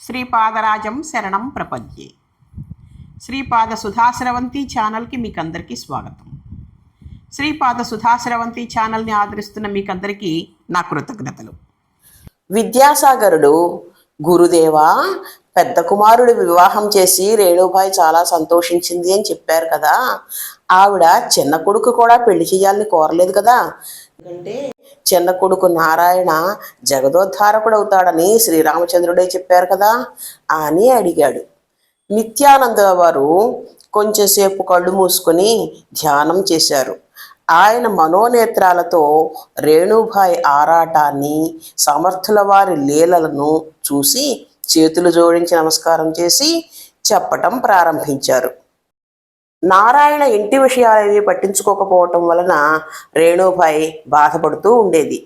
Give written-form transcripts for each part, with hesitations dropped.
శ్రీపాదరాజం శరణం ప్రపద్యే. శ్రీపాద సుధాశ్రవంతి ఛానల్కి మీకందరికీ స్వాగతం. శ్రీపాద సుధాశ్రవంతి ఛానల్ని ఆదరిస్తున్న మీకందరికీ నా కృతజ్ఞతలు. విద్యాసాగరుడు గురుదేవా, పెద్ద కుమారుడు వివాహం చేసి రేణుబాయి చాలా సంతోషించింది అని చెప్పారు కదా. ఆవిడ చిన్న కొడుకు కూడా పెళ్లి చేయాలని కోరలేదు కదా. ఎందుకంటే చిన్న కొడుకు నారాయణ జగదోద్ధారకుడు అవుతాడని శ్రీరామచంద్రుడే చెప్పారు కదా అని అడిగాడు. నిత్యానంద వారు కొంచెంసేపు కళ్ళు మూసుకొని ధ్యానం చేశారు. ఆయన మనోనేత్రాలతో రేణుబాయి ఆరాటాన్ని, సమర్థుల వారి లీలలను చూసి చేతులు జోడించి నమస్కారం చేసి చెప్పటం ప్రారంభించారు. నారాయణ ఇంటి విషయాలేవి పట్టించుకోకపోవటం వలన రేణుబాయి బాధపడుతూ ఉండేది.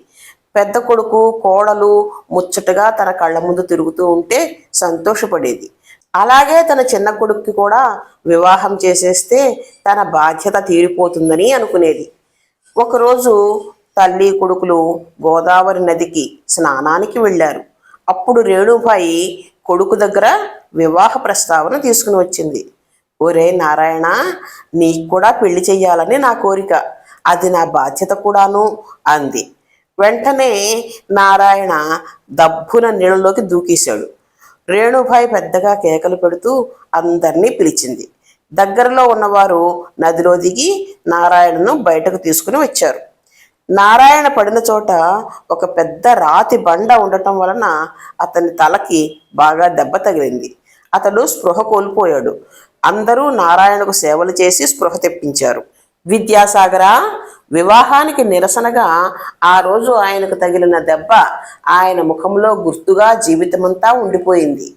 పెద్ద కొడుకు కోడలు ముచ్చటగా తన కళ్ళ ముందు తిరుగుతూ ఉంటే సంతోషపడేది. అలాగే తన చిన్న కొడుక్కి కూడా వివాహం చేసేస్తే తన బాధ్యత తీరిపోతుందని అనుకునేది. ఒకరోజు తల్లి కొడుకులు గోదావరి నదికి స్నానానికి వెళ్ళారు. అప్పుడు రేణుబాయి కొడుకు దగ్గర వివాహ ప్రస్తావన తీసుకుని వచ్చింది. ఒరే నారాయణ, నీకు కూడా పెళ్లి చెయ్యాలని నా కోరిక, అది నా బాధ్యత కూడాను అంది. వెంటనే నారాయణ దబ్బున నీళ్ళలోకి దూకేశాడు. రేణుబాయి పెద్దగా కేకలు పెడుతూ అందరినీ పిలిచింది. దగ్గరలో ఉన్నవారు నదిలో దిగి నారాయణను బయటకు తీసుకుని వచ్చారు. నారాయణ పడిన చోట ఒక పెద్ద రాతి బండ ఉండటం వలన అతని తలకి బాగా దెబ్బ తగిలింది. అతడు స్పృహ కోల్పోయాడు. అందరూ నారాయణకు సేవలు చేసి స్పృహ తెప్పించారు. విద్యాసాగర, వివాహానికి నిరసనగా ఆ రోజు ఆయనకు తగిలిన దెబ్బ ఆయన ముఖంలో గుర్తుగా జీవితమంతా ఉండిపోయింది.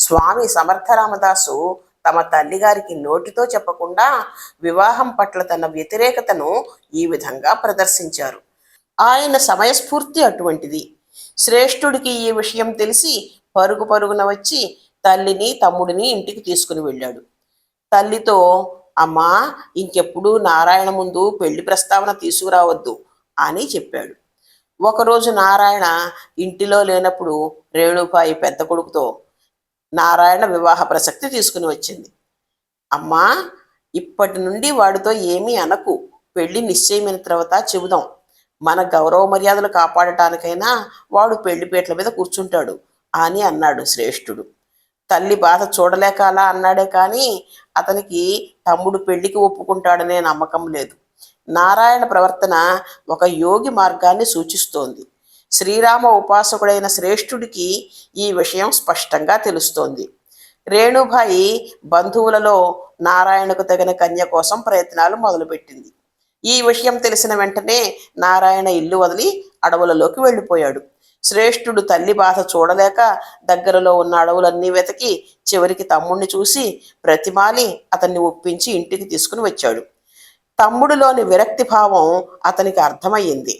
స్వామి సమర్థరామదాసు తమ తల్లిగారికి నోటితో చెప్పకుండా వివాహం పట్ల తన వ్యతిరేకతను ఈ విధంగా ప్రదర్శించారు. ఆయన సమయస్ఫూర్తి అటువంటిది. శ్రేష్ఠుడికి ఈ విషయం తెలిసి పరుగు పరుగున వచ్చి తల్లిని తమ్ముడిని ఇంటికి తీసుకుని వెళ్ళాడు. తల్లితో, అమ్మా, ఇంకెప్పుడు నారాయణ ముందు పెళ్లి ప్రస్తావన తీసుకురావద్దు అని చెప్పాడు. ఒకరోజు నారాయణ ఇంటిలో లేనప్పుడు రేణుబాయి పెద్ద కొడుకుతో నారాయణ వివాహ ప్రసక్తి తీసుకుని వచ్చింది. అమ్మా, ఇప్పటి నుండి వాడితో ఏమీ అనకు, పెళ్లి నిశ్చయమైన తర్వాత చెబుదాం. మన గౌరవ మర్యాదలు కాపాడటానికైనా వాడు పెళ్లిపేట్ల మీద కూర్చుంటాడు అని అన్నాడు శ్రేష్ఠుడు. తల్లి బాధ చూడలేక అలా అన్నాడే కానీ అతనికి తమ్ముడు పెళ్లికి ఒప్పుకుంటాడనే నమ్మకం లేదు. నారాయణ ప్రవర్తన ఒక యోగి మార్గాన్ని సూచిస్తోంది. శ్రీరామ ఉపాసకుడైన శ్రేష్ఠుడికి ఈ విషయం స్పష్టంగా తెలుస్తోంది. రేణుబాయి బంధువులలో నారాయణకు తగిన కన్య కోసం ప్రయత్నాలు మొదలుపెట్టింది. ఈ విషయం తెలిసిన వెంటనే నారాయణ ఇల్లు వదిలి అడవులలోకి వెళ్ళిపోయాడు. శ్రేష్ఠుడు తల్లి బాధ చూడలేక దగ్గరలో ఉన్న అడవులన్నీ వెతికి చివరికి తమ్ముడిని చూసి ప్రతిమాలి అతన్ని ఒప్పించి ఇంటికి తీసుకుని వచ్చాడు. తమ్ముడిలోని విరక్తి భావం అతనికి అర్థమయ్యింది.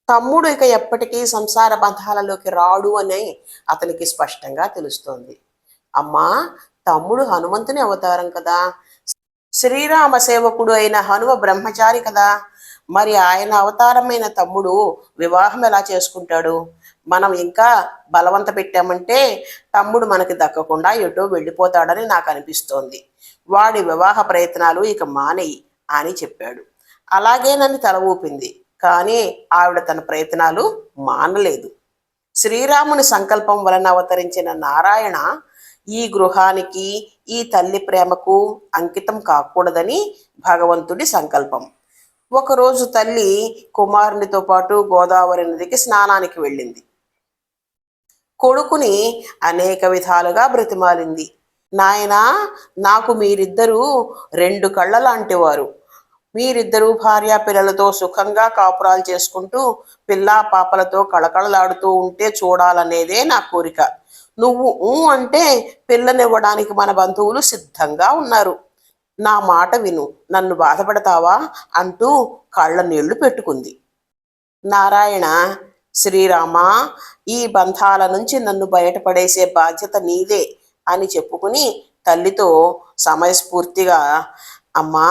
తమ్ముడు ఇక ఎప్పటికీ సంసార బంధాలలోకి రాడు అని అతనికి స్పష్టంగా తెలుస్తోంది. అమ్మా, తమ్ముడు హనుమంతుని అవతారం కదా, శ్రీరామ సేవకుడు అయిన హనుమ బ్రహ్మచారి కదా, మరి ఆయన అవతారమైన తమ్ముడు వివాహం ఎలా చేసుకుంటాడు? మనం ఇంకా బలవంత పెట్టామంటే తమ్ముడు మనకి దక్కకుండా ఎటో వెళ్ళిపోతాడని నాకు అనిపిస్తోంది. వాడి వివాహ ప్రయత్నాలు ఇక మానేయి అని చెప్పాడు. అలాగేనని తల ఊపింది. కానీ ఆవిడ తన ప్రయత్నాలు మానలేదు. శ్రీరాముని సంకల్పం వలన అవతరించిన నారాయణ ఈ గృహానికి, ఈ తల్లి ప్రేమకు అంకితం కాకూడదని భగవంతుడి సంకల్పం. ఒకరోజు తల్లి కుమారునితో పాటు గోదావరి నదికి స్నానానికి వెళ్ళింది. కొడుకుని అనేక విధాలుగా బ్రతిమాలింది. నాయనా, నాకు మీరిద్దరూ రెండు కళ్ళ లాంటి వారు. మీరిద్దరూ భార్యా పిల్లలతో సుఖంగా కాపురాలు చేసుకుంటూ పిల్లా పాపలతో కళకళలాడుతూ ఉంటే చూడాలనేదే నా కోరిక. నువ్వు అంటే పిల్లనివ్వడానికి మన బంధువులు సిద్ధంగా ఉన్నారు. నా మాట విను, నన్ను బాధపడతావా అంటూ కళ్ళ నీళ్లు పెట్టుకుంది. నారాయణ, శ్రీరామ, ఈ బంధాల నుంచి నన్ను బయటపడేసే బాధ్యత నీదే అని చెప్పుకుని తల్లితో సమయస్ఫూర్తిగా, అమ్మా,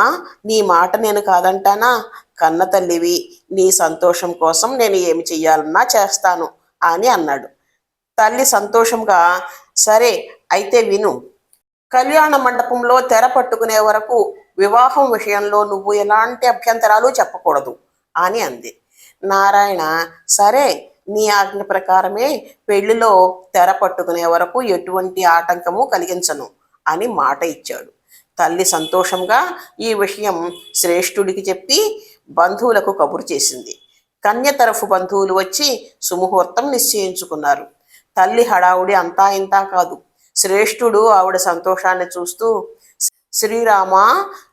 నీ మాట నేను కాదంటానా? కన్న తల్లివి, నీ సంతోషం కోసం నేను ఏమి చెయ్యాలన్నా చేస్తాను అని అన్నాడు. తల్లి సంతోషంగా సరే, అయితే విను. కళ్యాణ మండపంలో తెర పట్టుకునే వరకు వివాహం విషయంలో నువ్వు ఎలాంటి అభ్యంతరాలు చెప్పకూడదు అని అంది. నారాయణ, సరే, నీ ఆజ్ఞ ప్రకారమే పెళ్లిలో తెర పట్టుకునే వరకు ఎటువంటి ఆటంకము కలిగించను అని మాట ఇచ్చాడు. తల్లి సంతోషంగా ఈ విషయం శ్రేష్ఠుడికి చెప్పి బంధువులకు కబురు చేసింది. కన్య తరఫు బంధువులు వచ్చి సుముహూర్తం నిశ్చయించుకున్నారు. తల్లి హడావుడి అంతా ఇంతా కాదు. శ్రేష్ఠుడు ఆవిడ సంతోషాన్ని చూస్తూ, శ్రీరామ,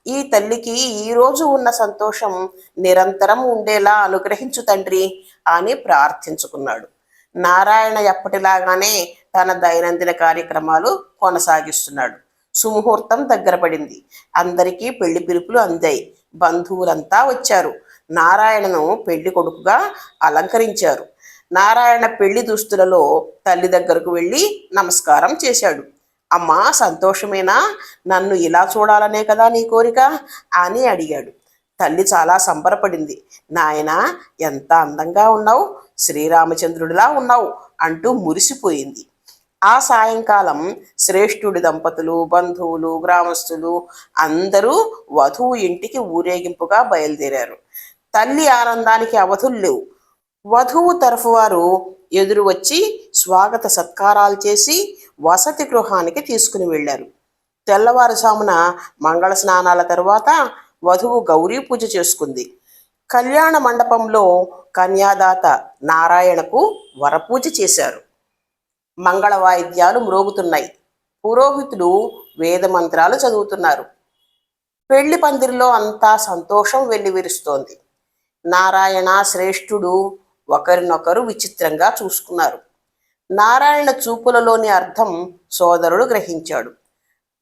ఈ తల్లికి ఈరోజు ఉన్న సంతోషం నిరంతరం ఉండేలా అనుగ్రహించు తండ్రి అని ప్రార్థించుకున్నాడు. నారాయణ ఎప్పటిలాగానే తన దైనందిన కార్యక్రమాలు కొనసాగిస్తున్నాడు. సుముహూర్తం దగ్గర పడింది. అందరికీ పెళ్లి పిలుపులు అందాయి. బంధువులంతా వచ్చారు. నారాయణను పెళ్లి కొడుకుగా అలంకరించారు. నారాయణ పెళ్లి దుస్తులలో తల్లి దగ్గరకు వెళ్ళి నమస్కారం చేశాడు. అమ్మా, సంతోషమేనా? నన్ను ఇలా చూడాలనే కదా నీ కోరిక అని అడిగాడు. తల్లి చాలా సంబరపడింది. నాయనా, ఎంత అందంగా ఉన్నావు, శ్రీరామచంద్రుడిలా ఉన్నావు అంటూ మురిసిపోయింది. ఆ సాయంకాలం శ్రేష్ఠుడి దంపతులు, బంధువులు, గ్రామస్తులు అందరూ వధువు ఇంటికి ఊరేగింపుగా బయలుదేరారు. తల్లి ఆనందానికి అవధులు లేవు. వధువు తరఫు వారు ఎదురు వచ్చి స్వాగత సత్కారాలు చేసి వసతి గృహానికి తీసుకుని వెళ్ళారు. తెల్లవారుజామున మంగళ స్నానాల తరువాత వధువు గౌరీ పూజ చేసుకుంది. కళ్యాణ మండపంలో కన్యాదాత నారాయణకు వరపూజ చేశారు. మంగళ వాయిద్యాలు మ్రోగుతున్నాయి. పురోహితులు వేద మంత్రాలు చదువుతున్నారు. పెళ్లి పందిరిలో అంతా సంతోషం వెల్లివిరుస్తోంది. నారాయణ, శ్రేష్ఠుడు ఒకరినొకరు విచిత్రంగా చూసుకున్నారు. నారాయణ చూపులలోని అర్థం సోదరుడు గ్రహించాడు.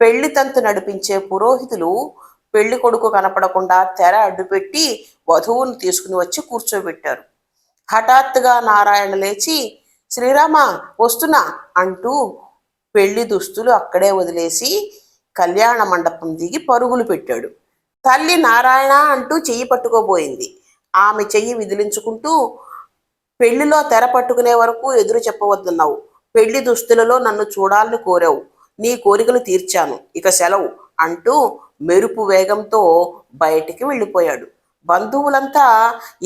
పెళ్లి తంతు నడిపించే పురోహితులు పెళ్లి కొడుకు కనపడకుండా తెర అడ్డుపెట్టి వధువును తీసుకుని వచ్చి కూర్చోబెట్టారు. హఠాత్తుగా నారాయణ లేచి, శ్రీరామ, వస్తున్నా అంటూ పెళ్లి దుస్తులు అక్కడే వదిలేసి కళ్యాణ మండపం దిగి పరుగులు పెట్టాడు. తల్లి నారాయణ అంటూ చెయ్యి పట్టుకోబోయింది. ఆమె చెయ్యి విదిలించుకుంటూ, పెళ్లిలో తెర పట్టుకునే వరకు ఎదురు చెప్పవద్దన్నావు. పెళ్లి దుస్తులలో నన్ను చూడాలని కోరావు. నీ కోరికలు తీర్చాను, ఇక సెలవు అంటూ మెరుపు వేగంతో బయటికి వెళ్ళిపోయాడు. బంధువులంతా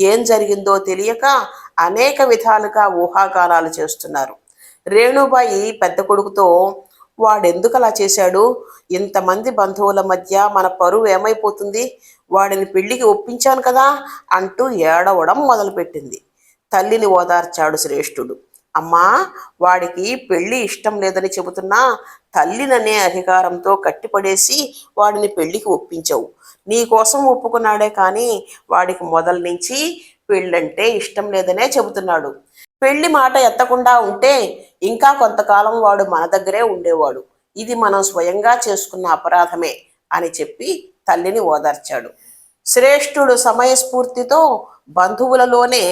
ఏం జరిగిందో తెలియక అనేక విధాలుగా ఊహాగానాలు చేస్తున్నారు. రేణుబాయి పెద్ద కొడుకుతో, వాడెందుకు అలా చేశాడు? ఇంతమంది బంధువుల మధ్య మన పరువు ఏమైపోతుంది? వాడిని పెళ్లికి ఒప్పించాను కదా అంటూ ఏడవడం మొదలుపెట్టింది. తల్లిని ఓదార్చాడు శ్రేష్ఠుడు. అమ్మా, వాడికి పెళ్లి ఇష్టం లేదని చెబుతున్నా తల్లిననే అధికారంతో కట్టిపడేసి వాడిని పెళ్లికి ఒప్పించావు. నీ కోసం ఒప్పుకున్నాడే కానీ వాడికి మొదల నుంచి పెళ్ళంటే ఇష్టం లేదనే చెబుతున్నాడు. పెళ్లి మాట ఎత్తకుండా ఉంటే ఇంకా కొంతకాలం వాడు మన దగ్గరే ఉండేవాడు. ఇది మనం స్వయంగా చేసుకున్న అపరాధమే అని చెప్పి తల్లిని ఓదార్చాడు. శ్రేష్ఠుడు సమయస్ఫూర్తితో బంధువులలోనే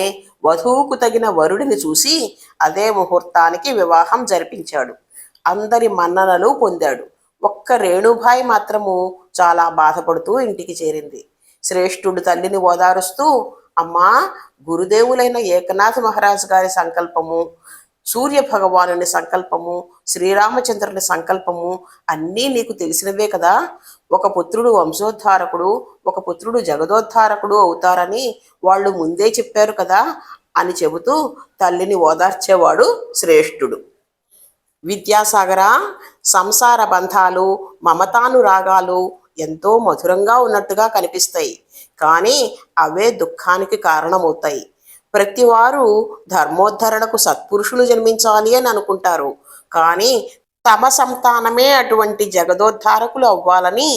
వధువుకు తగిన వరుడిని చూసి అదే ముహూర్తానికి వివాహం జరిపించాడు. అందరి మన్ననలు పొందాడు. ఒక్క రేణుబాయి మాత్రము చాలా బాధపడుతూ ఇంటికి చేరింది. శ్రేష్ఠుడు తల్లిని ఓదారుస్తూ, అమ్మా, గురుదేవులైన ఏకనాథ మహారాజు గారి సంకల్పము, సూర్య భగవానుని సంకల్పము, శ్రీరామచంద్రుని సంకల్పము అన్నీ నీకు తెలిసినవే కదా. ఒక పుత్రుడు వంశోద్ధారకుడు, ఒక పుత్రుడు జగదోద్ధారకుడు అవుతారని వాళ్ళు ముందే చెప్పారు కదా అని చెబుతూ తల్లిని ఓదార్చేవాడు శ్రేష్ఠుడు. విద్యాసాగర, సంసార బంధాలు, మమతానురాగాలు ఎంతో మధురంగా ఉన్నట్టుగా కనిపిస్తాయి, కానీ అవే దుఃఖానికి కారణమవుతాయి. ప్రతివారు ధర్మోద్ధరణకు సత్పురుషులు జన్మించాలి అని అనుకుంటారు, కానీ తమ సంతానమే అటువంటి జగదోద్ధారకులు అవ్వాలని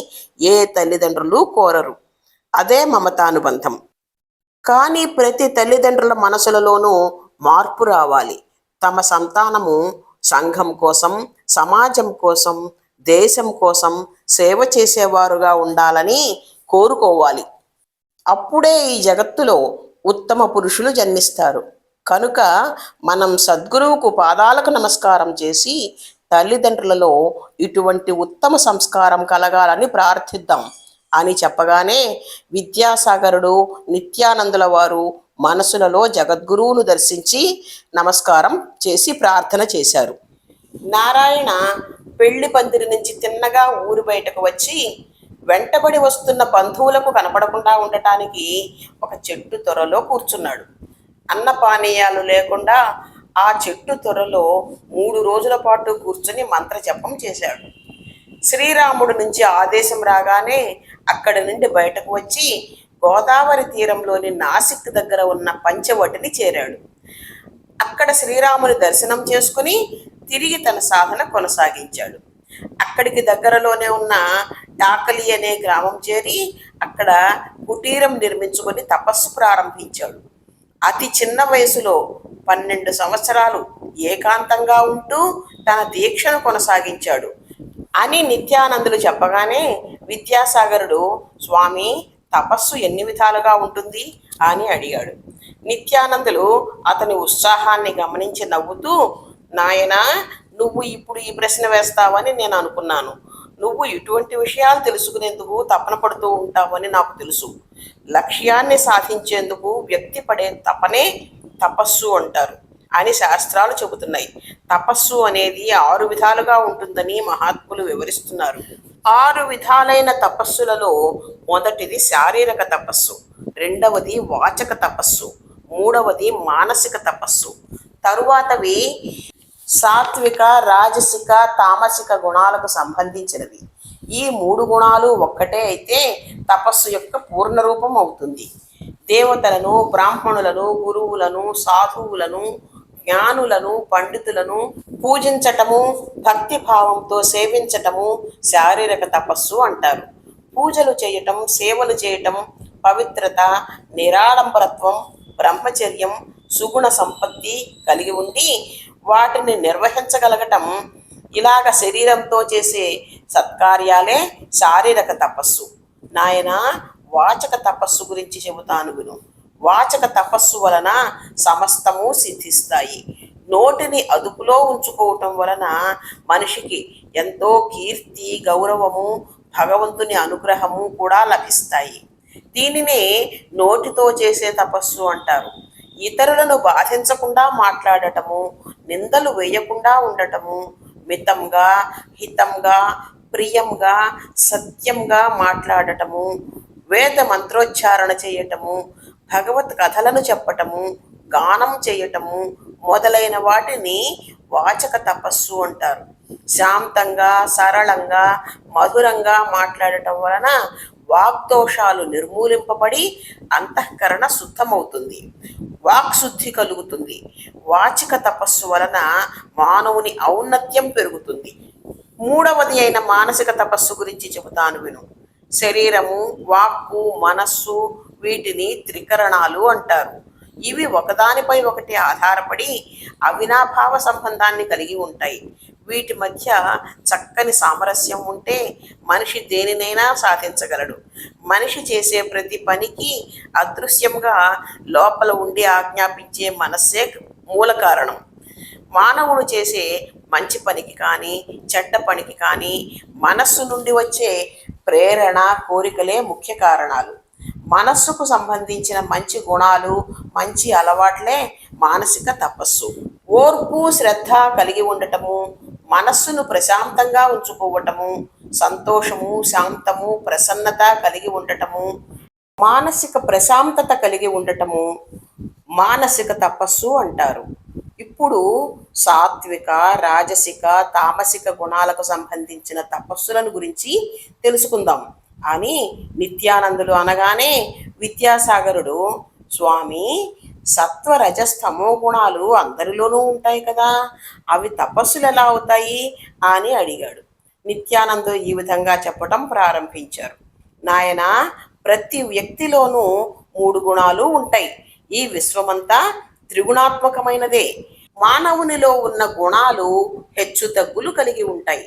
ఏ తల్లిదండ్రులు కోరరు. అదే మమతానుబంధం. కానీ ప్రతి తల్లిదండ్రుల మనసులలోనూ మార్పు రావాలి. తమ సంతానము సంఘం కోసం, సమాజం కోసం, దేశం కోసం సేవ చేసేవారుగా ఉండాలని కోరుకోవాలి. అప్పుడే ఈ జగత్తులో ఉత్తమ పురుషులు జన్మిస్తారు. కనుక మనం సద్గురువుకు పాదాలకు నమస్కారం చేసి తల్లిదండ్రులలో ఇటువంటి ఉత్తమ సంస్కారం కలగాలని ప్రార్థిద్దాం అని చెప్పగానే విద్యాసాగరుడు, నిత్యానందుల వారు మనసులలో జగద్గురువును దర్శించి నమస్కారం చేసి ప్రార్థన చేశారు. నారాయణ పెళ్లి పందిరి నుంచి తిన్నగా ఊరి బయటకు వచ్చి వెంటబడి వస్తున్న బంధువులకు కనపడకుండా ఉండటానికి ఒక చెట్టు త్వరలో కూర్చున్నాడు. అన్నపానీయాలు లేకుండా ఆ చెట్టు త్వరలో 3 రోజుల పాటు కూర్చుని మంత్రజపం చేశాడు. శ్రీరాముడు నుంచి ఆదేశం రాగానే అక్కడి నుండి బయటకు వచ్చి గోదావరి తీరంలోని నాసిక్ దగ్గర ఉన్న పంచవటిని చేరాడు. అక్కడ శ్రీరాముని దర్శనం చేసుకుని తిరిగి తన సాధన కొనసాగించాడు. అక్కడికి దగ్గరలోనే ఉన్న టాకలి అనే గ్రామం చేరి అక్కడ కుటీరం నిర్మించుకొని తపస్సు ప్రారంభించాడు. అతి చిన్న వయసులో 12 సంవత్సరాలు ఏకాంతంగా ఉంటూ తన దీక్షను కొనసాగించాడు అని నిత్యానందులు చెప్పగానే విద్యాసాగరుడు, స్వామి, తపస్సు ఎన్ని విధాలుగా ఉంటుంది అని అడిగాడు. నిత్యానందులు అతని ఉత్సాహాన్ని గమనించి నవ్వుతూ, నాయనా, నువ్వు ఇప్పుడు ఈ ప్రశ్న వేస్తావని నేను అనుకున్నాను. నువ్వు ఇటువంటి విషయాలు తెలుసుకునేందుకు తపన పడుతూ ఉంటావని నాకు తెలుసు. లక్ష్యాన్ని సాధించేందుకు వ్యక్తి పడే తపనే తపస్సు అంటారు అని శాస్త్రాలు చెబుతున్నాయి. తపస్సు అనేది 6 విధాలుగా ఉంటుందని మహాత్ములు వివరిస్తున్నారు. 6 విధాలైన తపస్సులలో మొదటిది శారీరక తపస్సు, రెండవది వాచక తపస్సు, మూడవది మానసిక తపస్సు, తరువాతవి సాత్విక, రాజసిక, తామసిక గుణాలకు సంబంధించినవి. ఈ 3 గుణాలు ఒక్కటే అయితే తపస్సు యొక్క పూర్ణ రూపం అవుతుంది. దేవతలను, బ్రాహ్మణులను, గురువులను, సాధువులను, జ్ఞానులను, పండితులను పూజించటము, భక్తిభావంతో సేవించటము శారీరక తపస్సు అంటారు. పూజలు చేయటం, సేవలు చేయటం, పవిత్రత, నిరాడంబరత్వం, బ్రహ్మచర్యం, సుగుణ సంపత్తి కలిగి ఉండి వాటిని నిర్వహించగలగటం, ఇలాగ శరీరంతో చేసే సత్కార్యాలే శారీరక తపస్సు. నాయన, వాచక తపస్సు గురించి చెబుతాను విను. వాచక తపస్సు వలన సమస్తము సిద్ధిస్తాయి. నోటిని అదుపులో ఉంచుకోవటం వలన మనిషికి ఎంతో కీర్తి, గౌరవము, భగవంతుని అనుగ్రహము కూడా లభిస్తాయి. దీనినే నోటితో చేసే తపస్సు అంటారు. ఇతరులను బాధించకుండా మాట్లాడటము, నిందలు వేయకుండా ఉండటము, మితంగా, హితంగా, ప్రియంగా, సత్యంగా మాట్లాడటము, వేద మంత్రోచ్చారణ చేయటము, భగవత్ కథలను చెప్పటము, గానం చేయటము మొదలైన వాటిని వాచక తపస్సు అంటారు. శాంతంగా, సరళంగా, మధురంగా మాట్లాడటం వలన వాగ్దోషాలు నిర్మూలింపబడి అంతఃకరణ శుద్ధమవుతుంది, వాక్శుద్ధి కలుగుతుంది. వాచిక తపస్సు వలన మానవుని ఔన్నత్యం పెరుగుతుంది. మూడవది అయిన మానసిక తపస్సు గురించి చెబుతాను విను. శరీరము, వాక్కు, మనస్సు వీటిని త్రికరణాలు అంటారు. ఇవి ఒకదానిపై ఒకటి ఆధారపడి అవినాభావ సంబంధాన్ని కలిగి ఉంటాయి. వీటి మధ్య చక్కని సామరస్యం ఉంటే మనిషి దేనినైనా సాధించగలడు. మనిషి చేసే ప్రతి పనికి అదృశ్యంగా లోపల ఉండి ఆజ్ఞాపించే మనస్సే మూల కారణం. మానవుడు చేసే మంచి పనికి కానీ చెడ్డ పనికి కానీ మనస్సు నుండి వచ్చే ప్రేరణ, కోరికలే ముఖ్య కారణాలు. మనస్సుకు సంబంధించిన మంచి గుణాలు, మంచి అలవాట్లే మానసిక తపస్సు. ఓర్పు, శ్రద్ధ కలిగి ఉండటము, మనస్సును ప్రశాంతంగా ఉంచుకోవటము, సంతోషము, శాంతము, ప్రసన్నత కలిగి ఉండటము, మానసిక ప్రశాంతత కలిగి ఉండటము మానసిక తపస్సు అంటారు. ఇప్పుడు సాత్విక, రాజసిక, తామసిక గుణాలకు సంబంధించిన తపస్సులను గురించి తెలుసుకుందాం అని నిత్యానందులు అనగానే విద్యాసాగరుడు, స్వామి, సత్వ, రజస్తమో గుణాలు అందరిలోనూ ఉంటాయి కదా, అవి తపస్సులు ఎలా అవుతాయి అని అడిగాడు. నిత్యానందులు ఈ విధంగా చెప్పటం ప్రారంభించారు. నాయన, ప్రతి వ్యక్తిలోనూ 3 గుణాలు ఉంటాయి. ఈ విశ్వమంతా త్రిగుణాత్మకమైనదే. మానవునిలో ఉన్న గుణాలు హెచ్చు తగ్గులు కలిగి ఉంటాయి.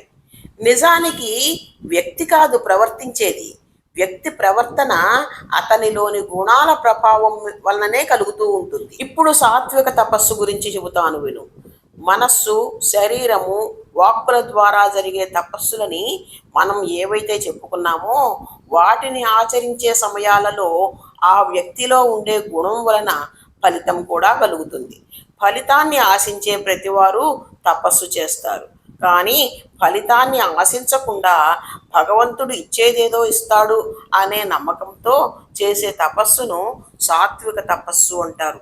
నిజానికి వ్యక్తి కాదు ప్రవర్తించేది, వ్యక్తి ప్రవర్తన అతనిలోని గుణాల ప్రభావం వలననే కలుగుతూ ఉంటుంది. ఇప్పుడు సాత్విక తపస్సు గురించి చెబుతాను విను. మనస్సు, శరీరము, వాక్కుల ద్వారా జరిగే తపస్సులని మనం ఏవైతే చెప్పుకున్నామో వాటిని ఆచరించే సమయాలలో ఆ వ్యక్తిలో ఉండే గుణం వలన ఫలితం కూడా కలుగుతుంది. ఫలితాన్ని ఆశించే ప్రతివారు తపస్సు చేస్తారు. కానీ ఫలితాన్ని ఆశించకుండా భగవంతుడు ఇచ్చేదేదో ఇస్తాడు అనే నమ్మకంతో చేసే తపస్సును సాత్విక తపస్సు అంటారు.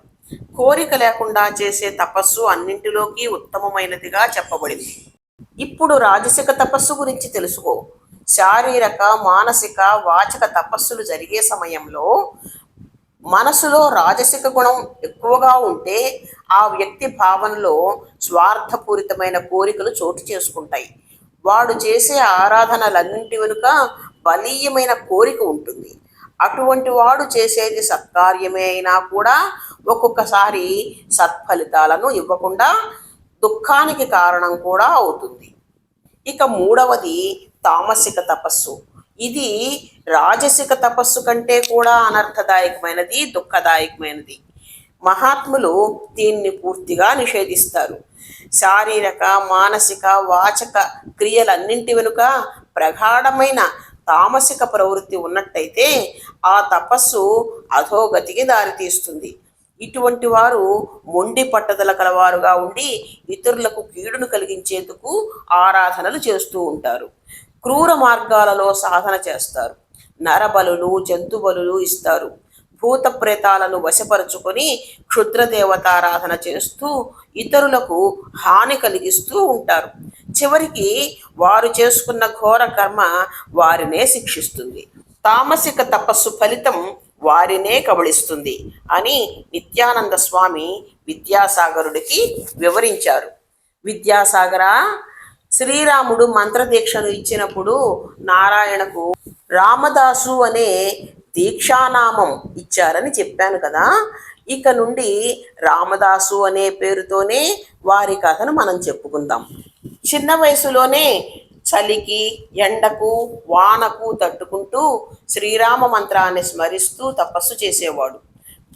కోరిక లేకుండా చేసే తపస్సు అన్నింటిలోకి ఉత్తమమైనదిగా చెప్పబడింది. ఇప్పుడు రాజసిక తపస్సు గురించి తెలుసుకో. శారీరక, మానసిక, వాచక తపస్సులు జరిగే సమయంలో మనసులో రాజసిక గుణం ఎక్కువగా ఉంటే ఆ వ్యక్తి భావనలో స్వార్థపూరితమైన కోరికలు చోటు చేసుకుంటాయి. వాడు చేసే ఆరాధనలన్నింటి వెనుక బలీయమైన కోరిక ఉంటుంది. అటువంటి వాడు చేసేది సత్కార్యమే అయినా కూడా ఒక్కొక్కసారి సత్ఫలితాలను ఇవ్వకుండా దుఃఖానికి కారణం కూడా అవుతుంది. ఇక మూడవది తామసిక తపస్సు. ఇది రాజసిక తపస్సు కంటే కూడా అనర్థదాయకమైనది, దుఃఖదాయకమైనది. మహాత్ములు దీన్ని పూర్తిగా నిషేధిస్తారు. శారీరక, మానసిక, వాచక క్రియలన్నింటి వెనుక ప్రగాఢమైన తామసిక ప్రవృత్తి ఉన్నట్టయితే ఆ తపస్సు అధోగతికి దారితీస్తుంది. ఇటువంటి వారు మొండి పట్టుదల కలవారుగా ఉండి ఇతరులకు కీడును కలిగించేందుకు ఆరాధనలు చేస్తూ ఉంటారు. క్రూర మార్గాలలో సాధన చేస్తారు. నరబలులు, జంతు బలులు ఇస్తారు. భూత ప్రేతాలను వశపరుచుకొని క్షుద్రదేవతారాధన చేస్తూ ఇతరులకు హాని కలిగిస్తూ ఉంటారు. చివరికి వారు చేసుకున్న ఘోర కర్మ వారినే శిక్షిస్తుంది. తామసిక తపస్సు ఫలితం వారినే కబళిస్తుంది అని నిత్యానంద స్వామి విద్యాసాగరుడికి వివరించారు. విద్యాసాగర, శ్రీరాముడు మంత్రదీక్షను ఇచ్చినప్పుడు నారాయణకు రామదాసు అనే దీక్షానామం ఇచ్చారని చెప్పాను కదా. ఇక నుండి రామదాసు అనే పేరుతోనే వారి కథను మనం చెప్పుకుందాం. చిన్న వయసులోనే చలికి, ఎండకు, వానకు తట్టుకుంటూ శ్రీరామ మంత్రాన్ని స్మరిస్తూ తపస్సు చేసేవాడు.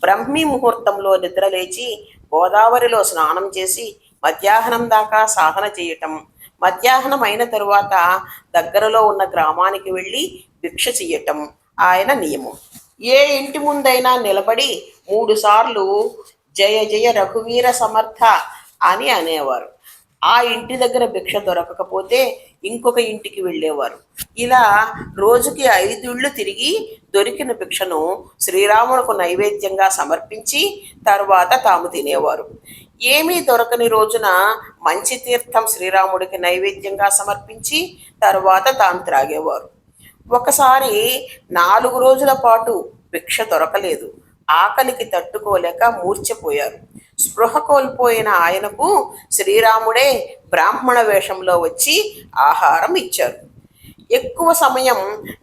బ్రహ్మీ ముహూర్తంలో నిద్రలేచి గోదావరిలో స్నానం చేసి మధ్యాహ్నం దాకా సాధన చేయటం, మధ్యాహ్నం అయిన తరువాత దగ్గరలో ఉన్న గ్రామానికి వెళ్ళి భిక్ష చెయ్యటం ఆయన నియమం. ఏ ఇంటి ముందైనా నిలబడి 3 సార్లు జయ జయ రఘువీర సమర్థ అని అనేవారు. ఆ ఇంటి దగ్గర భిక్ష దొరకకపోతే ఇంకొక ఇంటికి వెళ్ళేవారు. ఇలా రోజుకి 5 ఇళ్ళు తిరిగి దొరికిన భిక్షను శ్రీరామునకు నైవేద్యంగా సమర్పించి తర్వాత తాము తినేవారు. ఏమీ దొరకని రోజున మంచి తీర్థం శ్రీరాముడికి నైవేద్యంగా సమర్పించి తర్వాత తాము త్రాగేవారు. ఒకసారి 4 రోజుల పాటు భిక్ష దొరకలేదు. ఆకలికి తట్టుకోలేక మూర్ఛపోయారు. స్పృహ కోల్పోయిన ఆయనకు శ్రీరాముడే బ్రాహ్మణ వేషంలో వచ్చి ఆహారం ఇచ్చారు. ఎక్కువ సమయం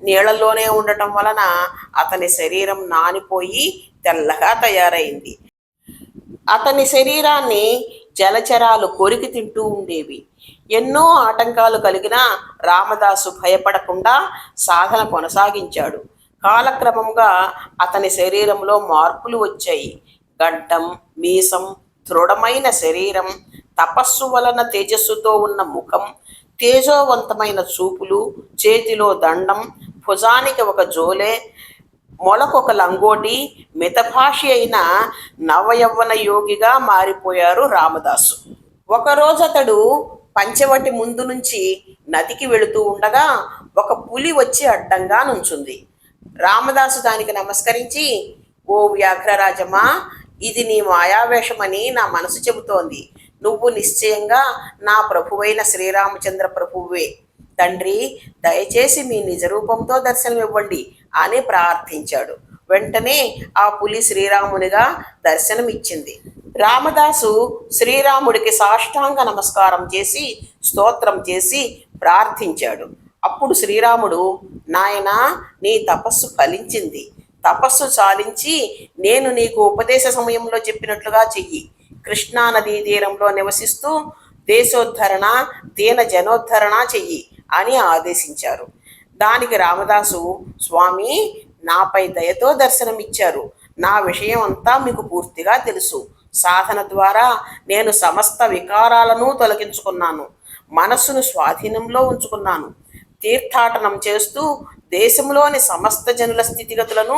నీళ్లలోనే ఉండటం వలన అతని శరీరం నానిపోయి తెల్లగా తయారైంది. అతని శరీరాన్ని జలచరాలు కొరికి తింటూ ఉండేవి. ఎన్నో ఆటంకాలు కలిగినా రామదాసు భయపడకుండా సాధన కొనసాగించాడు. కాలక్రమంగా అతని శరీరంలో మార్పులు వచ్చాయి. గడ్డం, మీసం, దృఢమైన శరీరం, తపస్సు వలన తేజస్సుతో ఉన్న ముఖం, తేజోవంతమైన చూపులు, చేతిలో దండం, భుజానికి ఒక జోలె, మొలకొక లంగోటి, మితభాషి అయిన నవయవ్వన యోగిగా మారిపోయారు రామదాసు. ఒకరోజు అతడు పంచవటి ముందు నుంచి నదికి వెళుతూ ఉండగా ఒక పులి వచ్చి అడ్డంగా నుంచుంది. రామదాసు దానికి నమస్కరించి, ఓ వ్యాఘ్రరాజమా, ఇది నీ మాయావేషమని నా మనసు చెబుతోంది. నువ్వు నిశ్చయంగా నా ప్రభువైన శ్రీరామచంద్ర ప్రభువే. తండ్రి, దయచేసి మీ నిజరూపంతో దర్శనమివ్వండి అని ప్రార్థించాడు. వెంటనే ఆ పులి శ్రీరామునిగా దర్శనమిచ్చింది. రామదాసు శ్రీరాముడికి సాష్టాంగ నమస్కారం చేసి స్తోత్రం చేసి ప్రార్థించాడు. అప్పుడు శ్రీరాముడు, నాయనా, నీ తపస్సు ఫలించింది. తపస్సు చాలించి నేను నీకు ఉపదేశ సమయంలో చెప్పినట్లుగా చెయ్యి. కృష్ణానదీ తీరంలో నివసిస్తూ దేశోద్ధరణ, దీన జనోద్ధరణ చెయ్యి అని ఆదేశించారు. దానికి రామదాసు, స్వామి, నాపై దయతో దర్శనమిచ్చారు. నా విషయం అంతా మీకు పూర్తిగా తెలుసు. సాధన ద్వారా నేను సమస్త వికారాలను తొలగించుకున్నాను. మనస్సును స్వాధీనంలో ఉంచుకున్నాను. తీర్థాటనం చేస్తూ దేశంలోని సమస్త జనుల స్థితిగతులను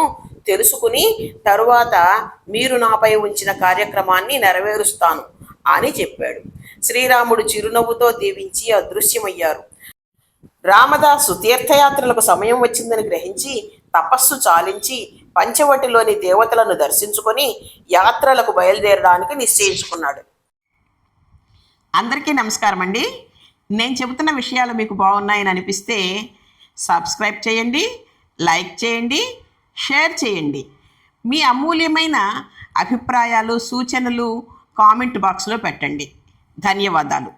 తెలుసుకుని తరువాత మీరు నాపై ఉంచిన కార్యక్రమాన్ని నెరవేరుస్తాను అని చెప్పాడు. శ్రీరాముడు చిరునవ్వుతో దీవించి అదృశ్యమయ్యారు. రామదాసు తీర్థయాత్రలకు సమయం వచ్చిందని గ్రహించి తపస్సు చాలించి పంచవటిలోని దేవతలను దర్శించుకొని యాత్రలకు బయలుదేరడానికి నిశ్చయించుకున్నాడు. అందరికీ నమస్కారం అండి. నేను చెబుతున్న విషయాలు మీకు బాగున్నాయని అనిపిస్తే సబ్స్క్రైబ్ చేయండి, లైక్ చేయండి, షేర్ చేయండి. మీ అమూల్యమైన అభిప్రాయాలు, సూచనలు కామెంట్ బాక్స్లో పెట్టండి. ధన్యవాదాలు.